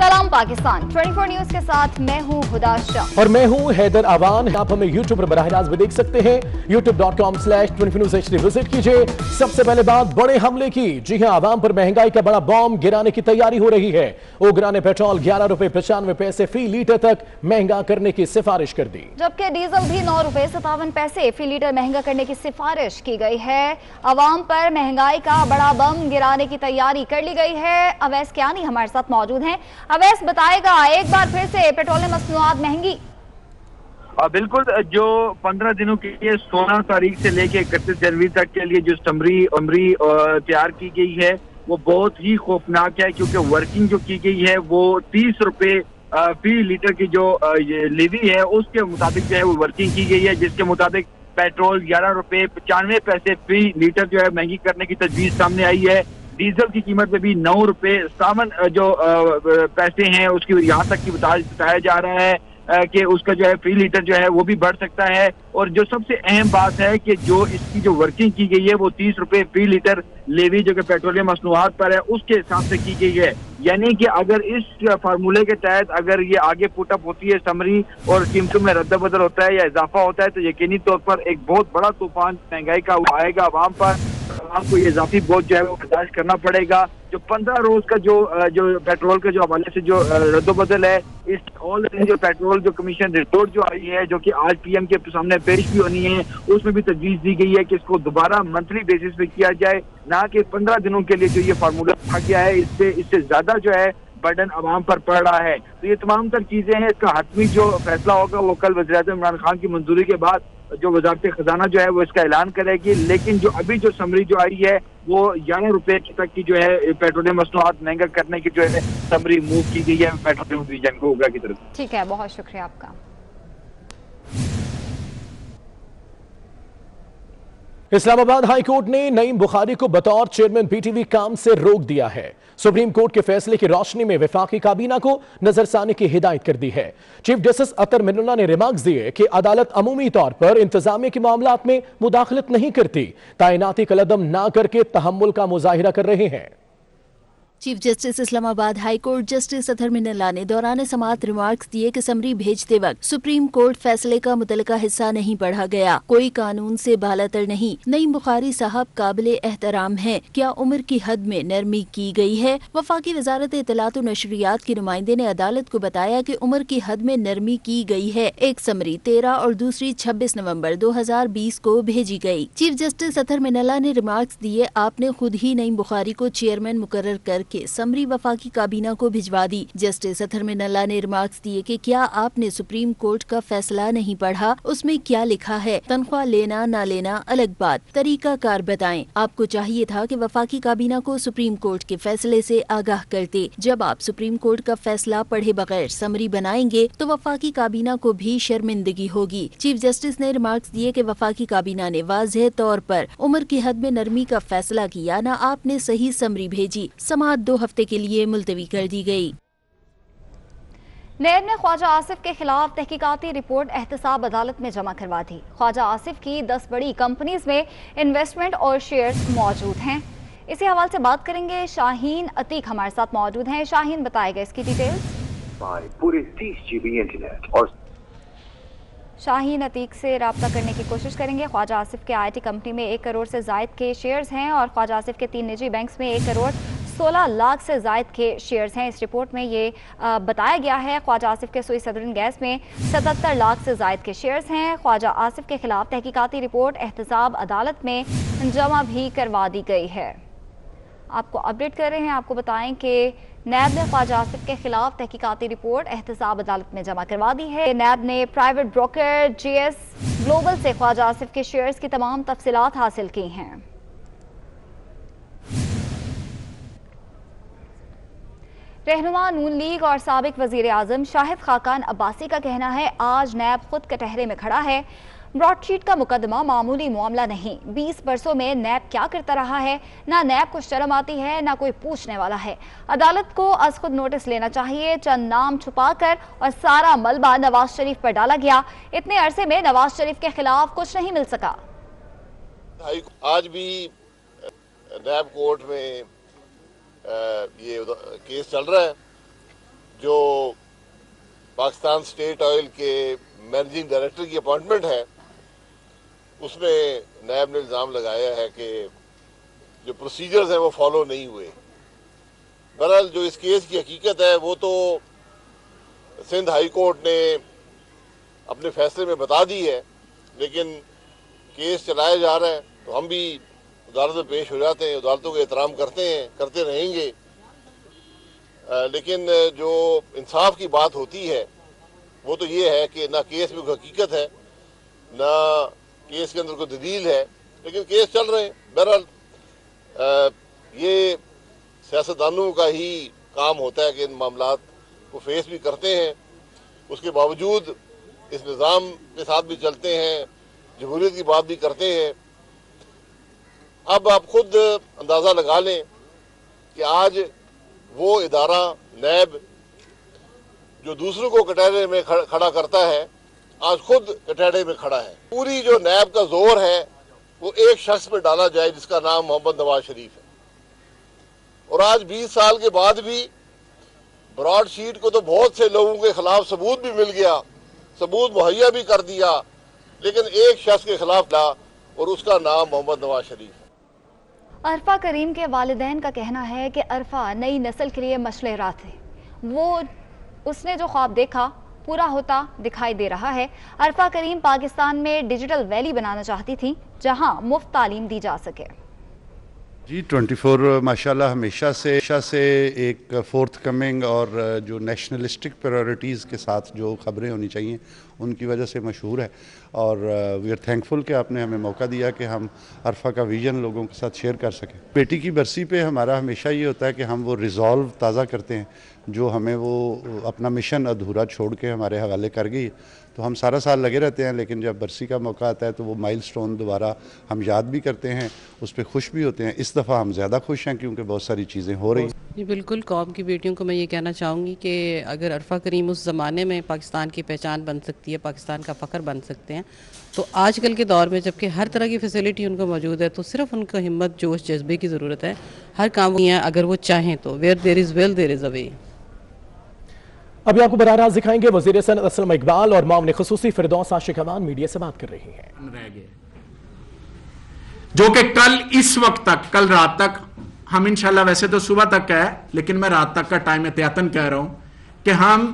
सलाम पाकिस्तान 24 न्यूज के साथ मैं हूं हुदा शाह और मैं हूं हैदर अवान। आप हमें यूट्यूब पर बराह रास्त भी देख सकते हैं। youtube.com/24newshd विजिट कीजिए। सबसे पहले बात बड़े हमले की। जी हां, आवाम पर महंगाई का बड़ा बॉम्ब गिराने की तैयारी हो रही है। ओगरा ने पेट्रोल 11 रुपए 95 पैसे फी लीटर तक महंगा करने की सिफारिश कर दी, जबकि डीजल भी 9 रुपए 57 पैसे फी लीटर महंगा करने की सिफारिश की गई है। आवाम पर महंगाई का बड़ा बम गिराने की तैयारी कर ली गई है। अवैस कियानी हमारे साथ मौजूद हैं। अवैस बताएगा, एक बार फिर से पेट्रोलियम मसनूआत महंगी। बिल्कुल, जो 15 दिनों के लिए 16 तारीख से लेके 31 जनवरी तक के लिए जो समरी तैयार की गई है वो बहुत ही खौफनाक है, क्योंकि वर्किंग जो की गई है वो 30 रुपए फी लीटर की जो लेवी है उसके मुताबिक जो है वो वर्किंग की गई है, जिसके मुताबिक पेट्रोल 11 रुपए 95 पैसे फी लीटर जो है महंगी करने की तजवीज सामने आई है। डीजल की कीमत में भी 9 रुपए 57 जो पैसे हैं उसकी यहाँ तक की बताया जा रहा है कि उसका जो है फी लीटर जो है वो भी बढ़ सकता है। और जो सबसे अहम बात है कि जो इसकी जो वर्किंग की गई है वो 30 रुपए फी लीटर लेवी जो कि पेट्रोलियम मसनूआत पर है उसके हिसाब से की गई है। यानी कि अगर इस फार्मूले के तहत अगर ये आगे पुटअप होती है समरी और कीमतों में रद्द बदल होता है या इजाफा होता है तो यकीनी तौर पर एक बहुत बड़ा तूफान महंगाई का आएगा आवाम पर। आपको ये इजाफी बोझ जो है वो बर्दाश्त करना पड़ेगा। जो 15 रोज का जो पेट्रोल के जो हवाले से जो रद्दोबदल है, इस ऑल जो पेट्रोल जो कमीशन रिपोर्ट जो आई है जो कि आज पीएम के सामने पेश भी होनी है, उसमें भी तजवीज दी गई है कि इसको दोबारा मंथली बेसिस पे किया जाए, ना कि 15 दिनों के लिए जो ये फार्मूला रखा गया है। इससे ज्यादा जो है बर्डन आवाम पर पड़ रहा है। तो ये तमाम तर चीजें हैं। इसका हतमी जो फैसला होगा वो कल वज़ीर-ए-आज़म इमरान खान की मंजूरी के बाद जो वजारत खजाना जो है वो इसका ऐलान करेगी। लेकिन जो अभी जो समरी जो आई है वो 11 रुपए तक की जो है पेट्रोलियम मसनूआत महंगा करने की जो है समरी मूव की गई है पेट्रोलियम डिवीजन को ओगरा की तरफ। ठीक है, बहुत शुक्रिया आपका। इस्लामाबाद हाई कोर्ट ने नईम बुखारी को बतौर चेयरमैन पीटीवी काम से रोक दिया है। सुप्रीम कोर्ट के फैसले की रोशनी में वफाकी काबीना को नजरसानी की हिदायत कर दी है। चीफ जस्टिस अतर मिनुल्लाह ने रिमार्क्स दिए कि अदालत अमूमी तौर पर इंतजामिया के मामलात में मुदाखलत नहीं करती, तैनाती कलदम ना करके तहम्मुल का मुजाहिरा कर रहे हैं। Chief justice Islamabad high court justice Athar Minallah ने दौरान समाअत रिमार्क्स दिए कि समरी भेजते वक्त सुप्रीम कोर्ट फैसले का मुतलका हिस्सा नहीं पढ़ा गया, कोई कानून से बालातर नहीं। नईम बुखारी साहब काबिले एहतराम हैं, क्या उम्र की हद में नरमी की गई है? वफाकी वजारत इत्तलात और नशरियात के नुमाइंदे ने अदालत को बताया कि उम्र की हद में नरमी की गई है। एक समरी 13 और दूसरी 26 नवम्बर 2020 को भेजी गयी। चीफ जस्टिस अतर मिनुल्लाह ने रिमार्क्स दिए, आपने खुद ही नईम बुखारी को चेयरमैन मुकर्रर कर के समरी वफाकी काबीना को भिजवा दी। जस्टिस अतर मिनुल्लाह ने रिमार्क्स दिए कि क्या आपने सुप्रीम कोर्ट का फैसला नहीं पढ़ा? उसमें क्या लिखा है? तनख्वाह लेना ना लेना अलग बात, तरीका कार बताएं। आपको चाहिए था कि वफाकी काबीना को सुप्रीम कोर्ट के फैसले से आगाह करते। जब आप सुप्रीम कोर्ट का फैसला पढ़े बगैर समरी बनाएंगे तो वफाकी काबीना को भी शर्मिंदगी होगी। चीफ जस्टिस ने रिमार्क्स दिए कि वफाकी काबीना ने वाज़ेह तौर पर उम्र की हद में नरमी का फैसला किया, न आपने सही समरी भेजी। समाअत 2 हफ्ते के लिए मुलतवी कर दी गई। नैब ने ख्वाजा आसिफ के खिलाफ तहकीकाती रिपोर्ट एहतसाब अदालत में जमा करवा दी। ख्वाजा आसिफ की 10 बड़ी कंपनीज में इन्वेस्टमेंट और शेयर्स मौजूद हैं। इसी हवाले से बात करेंगे, शाहीन अतीक हमारे साथ मौजूद हैं। शाहीन, बताएगा इसकी डिटेल्स। पूरे 30 GB इंटरनेट और शाहीन अतीक से रब्ता करने की कोशिश करेंगे। ख्वाजा आसिफ के आईटी कंपनी में 1 करोड़ से जायद के शेयर्स हैं और ख्वाजा आसिफ के 3 निजी बैंक्स में 1 करोड़ 16 लाख से जायद के शेयर्स हैं। इस रिपोर्ट में ये बताया गया है। ख्वाजा आसिफ के सुई सदरिन गैस में 77 लाख से जायद के शेयर्स हैं। ख्वाजा आसिफ के खिलाफ तहकीकाती रिपोर्ट एहतसाब अदालत में जमा भी करवा दी गई है। आपको अपडेट कर रहे हैं, आपको बताएं कि नैब ने ख्वाजा आसिफ के खिलाफ तहकीकाती रिपोर्ट एहतसाब अदालत में जमा करवा दी है। नैब ने प्राइवेट ब्रोकर JS ग्लोबल से ख्वाजा आसिफ के शेयर्स की तमाम तफसीलात हासिल की हैं। रहनुमा नून लीग और साबिक वजीर आजम शाहिद खाकान अब्बासी का कहना है, आज नैब खुद कटहरे में खड़ा है। ब्रॉडशीट का मुकदमा मामूली मामला नहीं। 20 बरसों में नैब क्या करता रहा है, ना नैब को शर्म आती है ना कोई पूछने वाला है। अदालत को अज खुद नोटिस लेना चाहिए। चंद नाम छुपाकर और सारा मलबा नवाज शरीफ पर डाला गया। इतने अरसे में नवाज शरीफ के खिलाफ कुछ नहीं मिल सका। आज भी नैब कोर्ट में ये केस चल रहा है। जो पाकिस्तान स्टेट ऑयल के मैनेजिंग डायरेक्टर की अपॉइंटमेंट है, उसमें नायब ने इल्ज़ाम लगाया है कि जो प्रोसीजर्स हैं वो फॉलो नहीं हुए। बहरहाल जो इस केस की हकीकत है वो तो सिंध हाई कोर्ट ने अपने फैसले में बता दी है, लेकिन केस चलाया जा रहा है तो हम भी अदालत में पेश हो जाते हैं, अदालतों का एहतराम करते हैं, करते रहेंगे। लेकिन जो इंसाफ की बात होती है वो तो ये है कि ना केस में कोई हकीकत है, ना केस के अंदर कोई दलील है, लेकिन केस चल रहे हैं। बहरहाल ये सियासतदानों का ही काम होता है कि इन मामलात को फेस भी करते हैं, उसके बावजूद इस निज़ाम के साथ भी चलते हैं, जमहूरियत की बात भी करते हैं। अब आप खुद अंदाज़ा लगा लें कि आज वो इदारा नैब जो दूसरों को कटहरे में खड़ा करता है, आज खुद कटहरे में खड़ा है। पूरी जो नैब का जोर है वो एक शख्स पे डाला जाए जिसका नाम मोहम्मद नवाज शरीफ है। और आज 20 साल के बाद भी ब्रॉडशीट को तो बहुत से लोगों के खिलाफ सबूत भी मिल गया, सबूत मुहैया भी कर दिया, लेकिन एक शख्स के खिलाफ ला और उसका नाम मोहम्मद नवाज शरीफ है। अरफा करीम के वालिदैन का कहना है कि अरफा नई नस्ल के लिए मशले राह थे। वो उसने जो ख्वाब देखा पूरा होता दिखाई दे रहा है। अरफा करीम पाकिस्तान में डिजिटल वैली बनाना चाहती थी जहां मुफ्त तालीम दी जा सके। जी 24 माशाल्लाह हमेशा से एक फोर्थ कमिंग और जो नेशनलिस्टिक प्रायोरिटीज़ के साथ जो खबरें होनी चाहिए उनकी वजह से मशहूर है। और वी आर थैंकफुल कि आपने हमें मौका दिया कि हम अरफा का विज़न लोगों के साथ शेयर कर सकें। बेटी की बरसी पे हमारा हमेशा ये होता है कि हम वो रिज़ॉल्व ताज़ा करते हैं जो हमें वो अपना मिशन अधूरा छोड़ के हमारे हवाले कर गई। तो हम सारा साल लगे रहते हैं, लेकिन जब बरसी का मौका आता है तो वो माइलस्टोन दोबारा हम याद भी करते हैं, उस पर खुश भी होते हैं। इस दफ़ा हम ज़्यादा खुश हैं क्योंकि बहुत सारी चीज़ें हो रही हैं। जी बिल्कुल, कौम की बेटियों को मैं ये कहना चाहूँगी कि अगर अरफा करीम उस ज़माने में पाकिस्तान की पहचान बन सकती है, पाकिस्तान का फ़ख्र बन सकते हैं, तो आजकल के दौर में जबकि हर तरह की फैसिलिटी उनको मौजूद है, तो सिर्फ उनको हिम्मत, जोश, जज्बे की ज़रूरत है। हर काम है अगर वो चाहें तो। Where there is will there is a way. अभी आपको बराह रास्त दिखाएंगे वज़ीर सनअत असलम इकबाल और मामले खुसूसी फिरदौस आशिक अमान मीडिया से बात कर रही हैं। रह गए जो कि कल इस वक्त तक, कल रात तक, हम इंशाल्लाह वैसे तो सुबह तक है लेकिन मैं रात तक का टाइम एहतियातन कह रहा हूं कि हम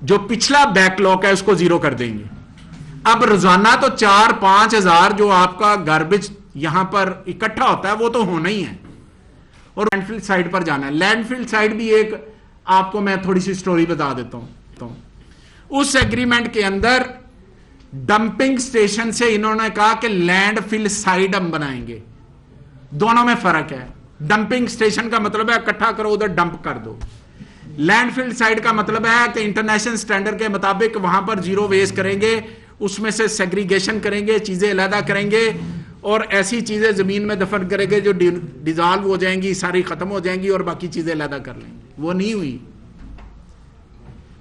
जो पिछला बैकलॉग है उसको जीरो कर देंगे। अब रोजाना तो 4-5 हजार जो आपका गार्बेज यहां पर इकट्ठा होता है वो तो होना ही है, और लैंडफिल साइड पर जाना है। लैंडफिल साइड भी एक आपको मैं थोड़ी सी स्टोरी बता देता हूं। उस एग्रीमेंट के अंदर डंपिंग स्टेशन से इन्होंने कहा कि लैंडफिल साइड हम बनाएंगे। दोनों में फर्क है। डंपिंग स्टेशन का मतलब है इकट्ठा करो उधर डंप कर दो। लैंडफिल साइड का मतलब है कि इंटरनेशनल स्टैंडर्ड के मुताबिक वहां पर जीरो वेस्ट करेंगे, उसमें से सेग्रीगेशन करेंगे, चीजें अलग करेंगे और ऐसी चीजें जमीन में दफन करेंगे जो डिजॉल्व हो जाएंगी, सारी खत्म हो जाएंगी और बाकी चीजें अलग कर लेंगे। वो नहीं हुई।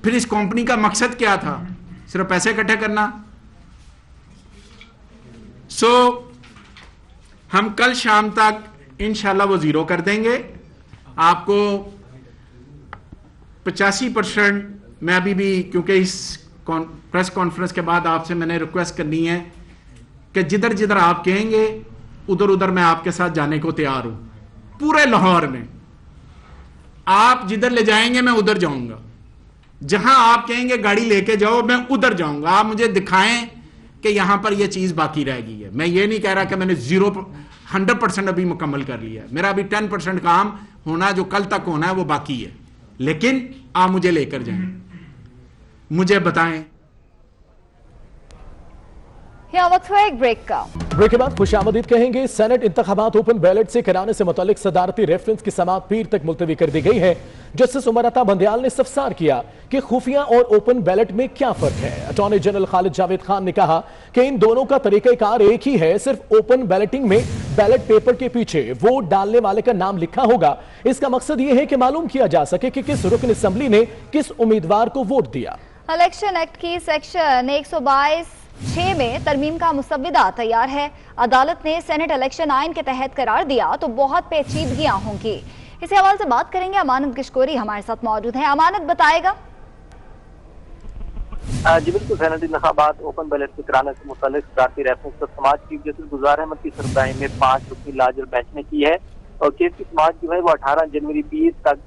फिर इस कंपनी का मकसद क्या था? सिर्फ पैसे इकट्ठे करना। हम कल शाम तक इंशाल्लाह वो जीरो कर देंगे। आपको 85% मैं अभी भी, क्योंकि इस प्रेस कॉन्फ्रेंस के बाद आपसे मैंने रिक्वेस्ट करनी है कि जिधर जिधर आप कहेंगे उधर उधर मैं आपके साथ जाने को तैयार हूं। पूरे लाहौर में आप जिधर ले जाएंगे मैं उधर जाऊंगा। जहां आप कहेंगे गाड़ी लेके जाओ मैं उधर जाऊंगा। आप मुझे दिखाएं कि यहां पर यह चीज बाकी रह गई है। मैं ये नहीं कह रहा कि मैंने 100% अभी मुकम्मल कर लिया है। मेरा अभी 10% काम होना जो कल तक होना है वो बाकी है, लेकिन आप मुझे लेकर जाएं, मुझे बताएं। वक्त है एक ब्रेक का। ब्रेक के बाद खुशामदीद कहेंगे। सेनेट इंतखाबात ओपन बैलेट से कराने से मुतालिक सदारती रेफरेंस की समाअत पीर तक मुलतवी कर दी गई है। जस्टिस उमर अता बंदयाल ने इस्तफसार किया कि खुफिया और ओपन बैलेट में क्या फर्क है। अटॉर्नी जनरल खालिद जावेद खान ने कहा कि इन दोनों का तरीकाकार एक ही है, सिर्फ ओपन बैलेटिंग में बैलेट पेपर के पीछे वोट डालने वाले का नाम लिखा होगा। इसका मकसद यह है कि मालूम किया जा सके कि किस रुकन असेंबली ने किस उम्मीदवार को वोट दिया। इलेक्शन एक्ट की सेक्शन 122(6) में तरमीम का मुसव्विदा तैयार है। अदालत ने सेनेट इलेक्शन आइन के तहत करार दिया तो बहुत पेचीदगियां होंगी। इसी हवाले से बात करेंगे, अमानत गिशकोरी हमारे साथ मौजूद हैं। अमानत, बताएगा। जी बिल्कुल, सनदी इंतखाबात ओपन बैलेट के कराने से मुतालिक सदारती रेफरेंस पर समाज चीफ जस्टिस गुलजार अहमद की सरबराही में 5 रुकनी लाजल बेंच ने की है और केस की समाज जो है वो 18 जनवरी 20 तक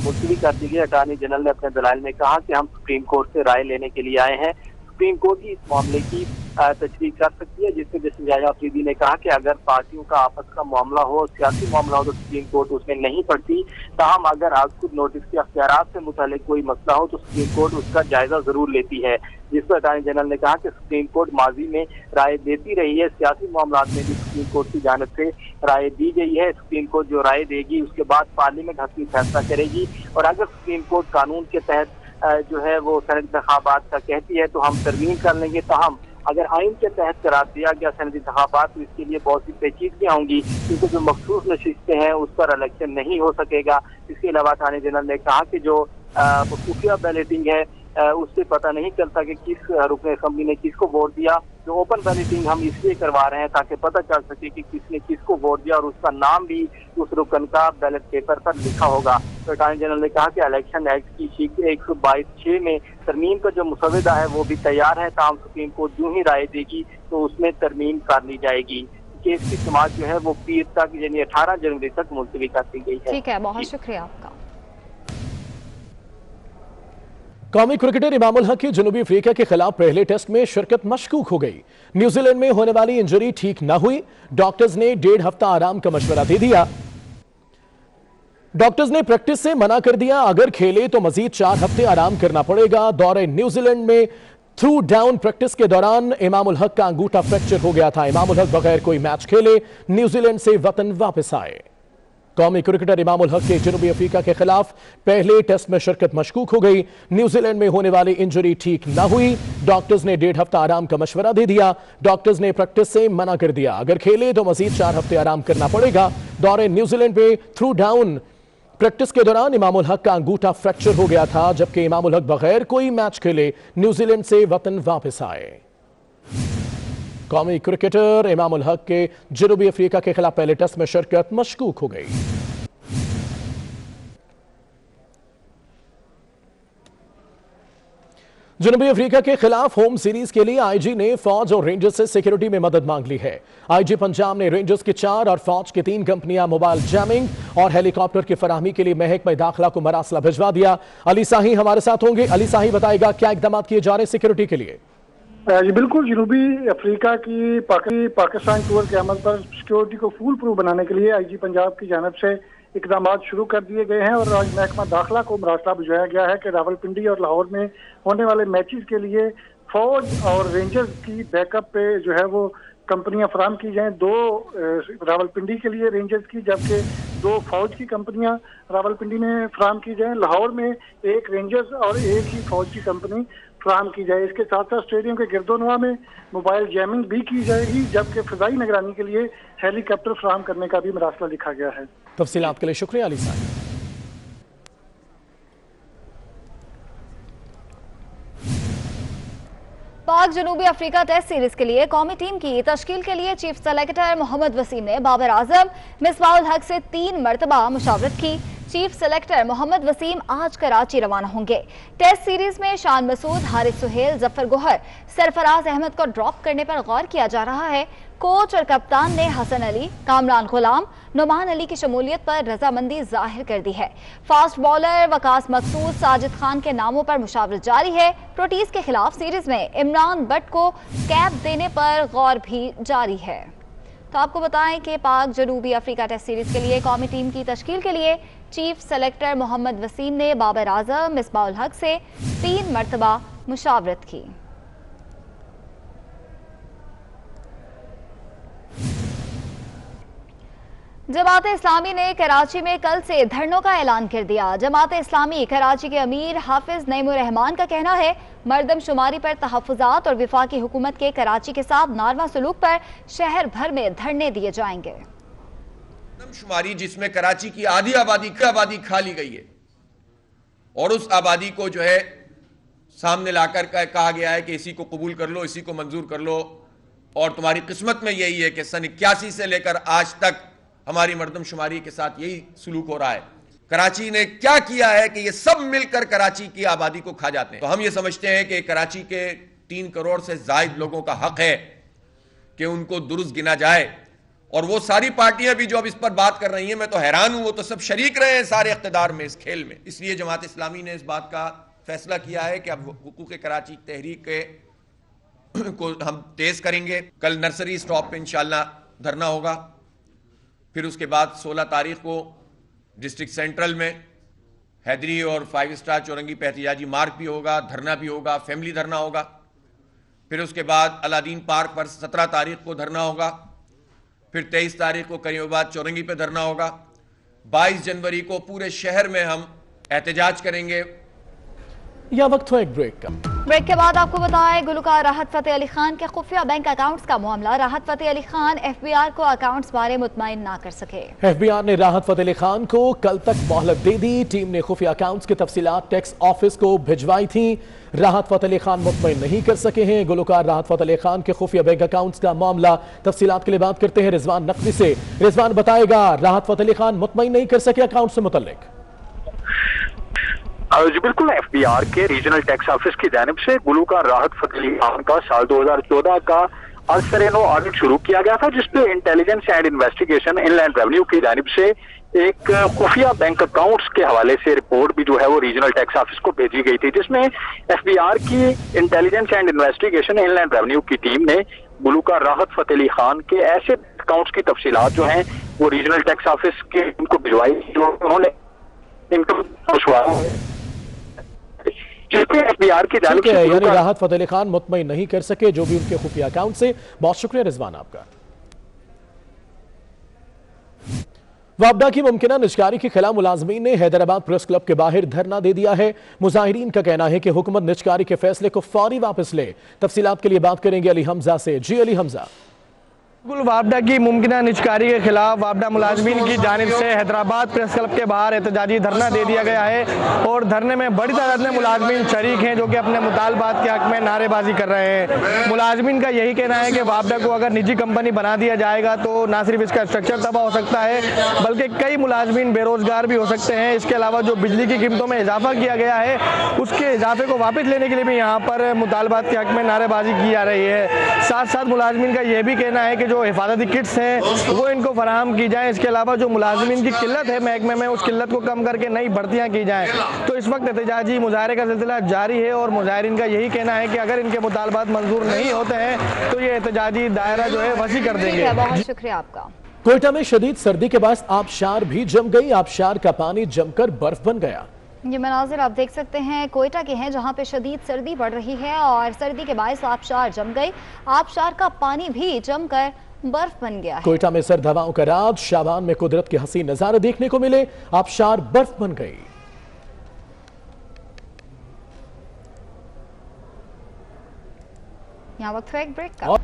मुलतवी कर दी गई। अटॉर्नी जनरल ने अपने दलाइल में कहा कि हम सुप्रीम कोर्ट से राय लेने के लिए आए हैं। सुप्रीम कोर्ट ही इस मामले की तशरीह कर सकती है, जिसमें जस्टिस याह्या अफरीदी ने कहा कि अगर पार्टियों का आपस का मामला हो, सियासी मामला हो, तो सुप्रीम कोर्ट उसमें नहीं पड़ती। ताहम अगर आउटपुट नोटिस के अख्तियारात से मुतालिक कोई मसला हो तो सुप्रीम कोर्ट उसका जायजा जरूर लेती है। जिस पर अटॉर्नी जनरल ने कहा कि सुप्रीम कोर्ट माजी में राय देती रही है, सियासी मामला में भी सुप्रीम कोर्ट की जानिब से राय दी गई है। सुप्रीम कोर्ट जो राय देगी उसके बाद पार्लियामेंट हतमी फैसला करेगी और अगर सुप्रीम कोर्ट कानून के तहत जो है वो सनदी इंतखाबात का कहती है तो हम तरमीम कर लेंगे। ताहम अगर आइन के तहत करार दिया गया सनदी इंतखाबात तो इसके लिए बहुत सी पेचीदगियां होंगी, क्योंकि जो मखसूस नशिस्तें हैं उस पर इलेक्शन नहीं हो सकेगा। इसके अलावा अटॉर्नी जनरल ने कहा कि जो खुफिया बैलेटिंग है उससे पता नहीं चलता कि किस रुकन असम्बली ने किसको वोट दिया। जो ओपन बैलेटिंग हम इसलिए करवा रहे हैं ताकि पता चल सके कि किसने किसको वोट दिया और उसका नाम भी उस रुकन का बैलेट पेपर पर लिखा होगा। तो अटॉर्नी जनरल ने कहा कि इलेक्शन एक्ट की शिक 122(6) में तरमीम का जो मुसवदा है वो भी तैयार है। ताहम सुप्रीम कोर्ट यूं ही राय देगी तो उसमें तरमीम कर ली जाएगी। केस की समाअत जो है वो पीर तक यानी 18 जनवरी तक मुलतवी कर दी गई है। ठीक है, बहुत शुक्रिया आपका। कौमी क्रिकेटर इमामुल हक की जनूबी अफ्रीका के खिलाफ पहले टेस्ट में शिरकत मशकूक हो गई। न्यूजीलैंड में होने वाली इंजरी ठीक न हुई, डॉक्टर्स ने 1.5 हफ्ता आराम का मशवरा दे दिया। डॉक्टर्स ने प्रैक्टिस से मना कर दिया, अगर खेले तो मजीद 4 हफ्ते आराम करना पड़ेगा। दौरे न्यूजीलैंड में थ्रू डाउन प्रैक्टिस के दौरान इमामुल हक का अंगूठा फ्रैक्चर हो गया था। इमामुल हक बगैर कोई मैच खेले न्यूजीलैंड से वतन वापस आए। कौमी क्रिकेटर इमामुल हक के जनूबी अफ्रीका के खिलाफ पहले टेस्ट में शिरकत मशकूक हो गई। न्यूजीलैंड में होने वाली इंजरी ठीक न हुई, डॉक्टर्स ने 1.5 हफ्ता आराम का मशवरा दे दिया। डॉक्टर्स ने प्रैक्टिस से मना कर दिया, अगर खेले तो मजीद 4 हफ्ते आराम करना पड़ेगा। दौरे न्यूजीलैंड में थ्रू डाउन प्रैक्टिस के दौरान इमामुल हक का अंगूठा फ्रैक्चर हो गया था, जबकि इमामुल हक बगैर कोई मैच खेले न्यूजीलैंड से वतन वापस आए। कौमी क्रिकेटर इमामुल हक के जनूबी अफ्रीका के खिलाफ पहले टेस्ट में शिरकत मशकूक हो गई। जनूबी अफ्रीका के खिलाफ होम सीरीज के लिए आईजी ने फौज और रेंजर्स से सिक्योरिटी में मदद मांग ली है। आईजी पंजाब ने रेंजर्स की 4 और फौज की 3 कंपनियां मोबाइल जैमिंग और हेलीकॉप्टर की फराहमी के लिए महकमा दाखिला को मरासला भिजवा दिया। अली साही हमारे साथ होंगे। अली साही, बताएगा क्या इकदाम किए जा रहे हैं सिक्योरिटी के लिए? जी बिल्कुल, जनूबी अफ्रीका की पाकिस्तान टूर के अमल पर सिक्योरिटी को फूल प्रूफ बनाने के लिए आईजी पंजाब की जानिब से इकदाम शुरू कर दिए गए हैं और आज महकमा दाखिला को मरासला भिजवाया गया है कि रावलपिंडी और लाहौर में होने वाले मैचेस के लिए फौज और रेंजर्स की बैकअप पे जो है वो कंपनियां फराहम की जाएं। 2 रावलपिंडी के लिए रेंजर्स की, जबकि 2 फौज की कंपनियां रावलपिंडी में फराहम की जाएं। लाहौर में 1 रेंजर्स और 1 ही फौज की कंपनी फराहम की जाए। इसके साथ साथ स्टेडियम के गिरदोनवा में मोबाइल जैमिंग भी की जाएगी, जबकि फिजाई निगरानी के लिए हेलीकॉप्टर फराहम करने का भी मरासला लिखा गया है। तफसीलात के लिए शुक्रिया अली साहब। पाक जनूबी अफ्रीका टेस्ट सीरीज के लिए कौमी टीम की तश्कील के लिए चीफ सेलेक्टर मोहम्मद वसीम ने बाबर आजम मिसबाहुल हक से 3 मरतबा मुशावरत की। चीफ सेलेक्टर मोहम्मद वसीम आज कराची रवाना होंगे। टेस्ट सीरीज में शान मसूद, हारिस सुहेल, जफर गोहर, सरफराज अहमद को ड्रॉप करने पर गौर किया जा रहा है। कोच और कप्तान ने हसन अली, कामरान गुलाम, नुमान अली की शमूलियत पर रजामंदी जाहिर कर दी है। फास्ट बॉलर वकास मकसूद, साजिद खान के नामों पर मुशावरत जारी है। प्रोटीज के खिलाफ सीरीज में इमरान बट को कैप देने पर गौर भी जारी है। तो आपको बताएं कि पाक जनूबी अफ्रीका टेस्ट सीरीज के लिए कौमी टीम की तश्कील के लिए चीफ सेलेक्टर मोहम्मद वसीम ने बाबर आजम मिसबाहुल हक से 3 मरतबा मुशावरत की। जमात इस्लामी ने कराची में कल से धरनों का ऐलान कर दिया। जमात इस्लामी कराची के अमीर हाफिज नईमुर रहमान का कहना है मर्दमशुमारी पर तहफ़्फ़ुज़ात और वफाकी हुकूमत के कराची के साथ नारवा सलूक पर शहर भर में धरने दिए जाएंगे। मर्दमशुमारी जिसमें कराची की आधी आबादी खा ली गई है और उस आबादी को जो है सामने लाकर कहा गया है कि इसी को कबूल कर लो, इसी को मंजूर कर लो और तुम्हारी किस्मत में यही है कि सन 81 से लेकर आज तक हमारी मर्दमशुमारी के साथ यही सुलूक हो रहा है। कराची ने क्या किया है कि ये सब मिलकर कराची की आबादी को खा जाते हैं। तो हम ये समझते हैं कि कराची के 3 करोड़ से ज्यादा लोगों का हक है कि उनको दुरुस्त गिना जाए। और वो सारी पार्टियां भी जो अब इस पर बात कर रही हैं, मैं तो हैरान हूं, वो तो सब शरीक रहे हैं सारे इख्तिदार में इस खेल में। इसलिए जमात इस्लामी ने इस बात का फैसला किया है कि अब हुकूक कराची तहरीक को हम तेज करेंगे। कल नर्सरी स्टॉप पे इंशाल्लाह धरना होगा। फिर उसके बाद 16 तारीख को डिस्ट्रिक्ट सेंट्रल में हैदरी और 5 स्टार चौरंगी पे एहतिजाजी मार्च भी होगा, धरना भी होगा, फैमिली धरना होगा। फिर उसके बाद अलादीन पार्क पर 17 तारीख को धरना होगा। फिर 23 तारीख को करीमाबाद चौरंगी पे धरना होगा। 22 जनवरी को पूरे शहर में हम एहतजाज करेंगे। या वक्त हो एक ब्रेक का। ब्रेक के बाद आपको बताएं, गुलकार राहत फतेह अली खान के खुफिया बैंक अकाउंट्स का मामला। राहत फतेह अली खान FBI को अकाउंट्स बारे मुतमईन ना कर सके। FBI ने राहत फतेह अली खान को कल तक मोहलत दे दी। टीम ने खुफिया अकाउंट्स की तफसीलात टैक्स ऑफिस को भिजवाई थी। राहत फतेह अली खान मुतमईन नहीं कर सके हैं। गुलकार राहत फतेह अली खान के खुफिया बैंक अकाउंट्स का मामला। तफसीलात के लिए बात करते हैं रिजवान नकवी से। रिजवान बताएगा, राहत फतेह अली खान मुतमईन नहीं कर सके अकाउंट से मुतल्लिक। जी बिल्कुल, FBI के रीजनल टैक्स ऑफिस की जानिब से गुलकार राहत फतेह अली खान का साल 2014 का असरेनो ऑडिट शुरू किया गया था, जिसपे intelligence and investigation inland revenue की जानिब से एक खुफिया बैंक अकाउंट्स के हवाले से रिपोर्ट भी जो है वो रीजनल टैक्स ऑफिस को भेजी गई थी, जिसमें FBI की intelligence and investigation inland revenue की टीम ने गुलकार राहत फतेह अली खान के ऐसे अकाउंट्स की तफसीलात जो हैं वो रीजनल टैक्स ऑफिस के उनको भिजवाई, जो उन्होंने इनकम FBI की जानिब से यानी राहत फतेह अली खान मुतमईन नहीं कर सके जो भी उनके खुफिया अकाउंट से। बहुत शुक्रिया रिजवान आपका। वापडा की मुमकिना निजकारी के खिलाफ मुलाजमीन ने हैदराबाद प्रेस क्लब के बाहर धरना दे दिया है। मुजाहिरीन का कहना है कि हुकूमत निजकारी के फैसले को फौरी वापस ले। तफसीलात के लिए बात करेंगे अली हमजा से। जी अली हमजा। वापडा की मुमकिना निजकारी के खिलाफ वापडा मुलाजमीन की जानिब से हैदराबाद प्रेस क्लब के बाहर एहतजाजी धरना दे दिया गया है और धरने में बड़ी तादाद में मुलाजमीन शरीक हैं जो कि अपने मुतालबात के हक में नारेबाजी कर रहे हैं। मुलाजमीन का यही कहना है कि वापडा को अगर निजी कंपनी बना दिया जाएगा तो ना सिर्फ इसका स्ट्रक्चर तबाह हो सकता है बल्कि कई मुलाजमीन बेरोजगार भी हो सकते हैं। इसके अलावा जो बिजली की कीमतों में इजाफा किया गया है उसके इजाफे को वापस लेने के लिए भी यहाँ पर मुतालबात के हक में नारेबाजी की जा रही है। साथ साथ मुलाजमीन का यह भी कहना है कि जो हिफाजती किट्स हैं वो इनको फराहम की जाएं। इसके अलावा जो मुलाजमीन की किल्लत है महकमे में उस किल्लत को कम करके नई भर्तियां की जाएं। तो इस वक्त एहतजाजी मुजाहरे का सिलसिला जारी है और मुजाहिरीन का यही कहना है कि अगर इनके मुतालबात मंजूर नहीं होते हैं तो ये एहतजाजी दायरा जो है वसी कर देंगे। बहुत शुक्रिया आपका। कोयटा में शदीद सर्दी के बाद आबशार भी जम गई। आबशार का पानी जमकर बर्फ बन गया। ये मनाजिर आप देख सकते हैं कोयटा के हैं जहां पे शदीद सर्दी पड़ रही है और सर्दी के बायस आबशार जम गई। आबशार का पानी भी जमकर बर्फ बन गया है। कोयटा में सर्द हवाओं का राज। शाबान में कुदरत के हसीन नजारे देखने को मिले। आबशार बर्फ बन गई। यहाँ वक्त है एक ब्रेक का।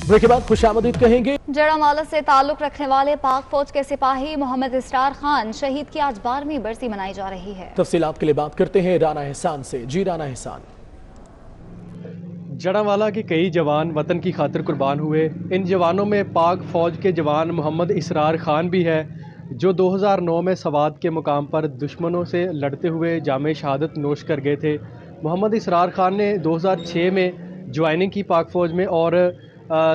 ब्रेक के बाद खुशामदीद कहेंगे। जड़ामाला से ताल्लुक रखने वाले पाक फौज के सिपाही मोहम्मद इसरार खान शहीद की आज 12वीं बरसी मनाई जा रही है। तफसीलात के लिए बात करते हैं राना एहसान से। जी राना एहसान। जड़ावाला के कई जवान वतन की खातिर कुर्बान हुए। इन जवानों में पाक फौज के जवान मोहम्मद इसरार खान भी है जो 2009 में सवात के मुकाम पर दुश्मनों से लड़ते हुए जामे शहादत नोश कर गए थे। मोहम्मद इसरार खान ने 2006 में ज्वाइनिंग की पाक फौज में और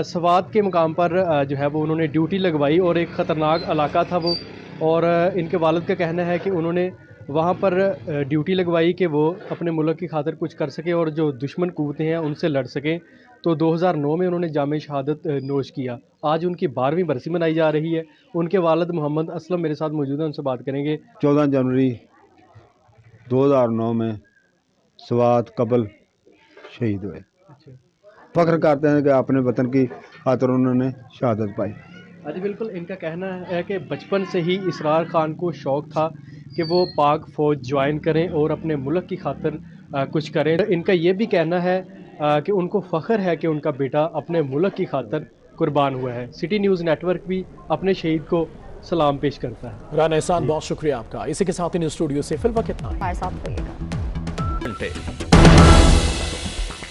सवात के मुकाम पर जो है वो उन्होंने ड्यूटी लगवाई और एक ख़तरनाक इलाका था वो, और इनके वालिद का कहना है कि उन्होंने वहाँ पर ड्यूटी लगवाई कि वो अपने मुल्क की खातिर कुछ कर सके और जो दुश्मन क़ुव्वतें हैं उनसे लड़ सकें। तो 2009 में उन्होंने जामे शहादत नोश किया। आज उनकी 12वीं बरसी मनाई जा रही है। उनके वालिद मोहम्मद असलम मेरे साथ मौजूद हैं, उनसे बात करेंगे। 14 जनवरी 2009 में सवात कबल शहीद हुए। फ़ख्र करते हैं कि अपने वतन की खातिर उन्होंने शहादत पाई। अच्छा, बिल्कुल। इनका कहना है कि बचपन से ही इसरार खान को शौक़ था कि वो पाक फ़ौज ज्वाइन करें और अपने मुल्क की खातिर कुछ करें। इनका ये भी कहना है कि उनको फ़ख्र है कि उनका बेटा अपने मुल्क की खातिर कुर्बान हुआ है। सिटी न्यूज़ नेटवर्क भी अपने शहीद को सलाम पेश करता है। राना एहसान, बहुत शुक्रिया आपका। इसी के साथ इन स्टूडियो से फिलहाल कितना हमारे साथ रहिएगा।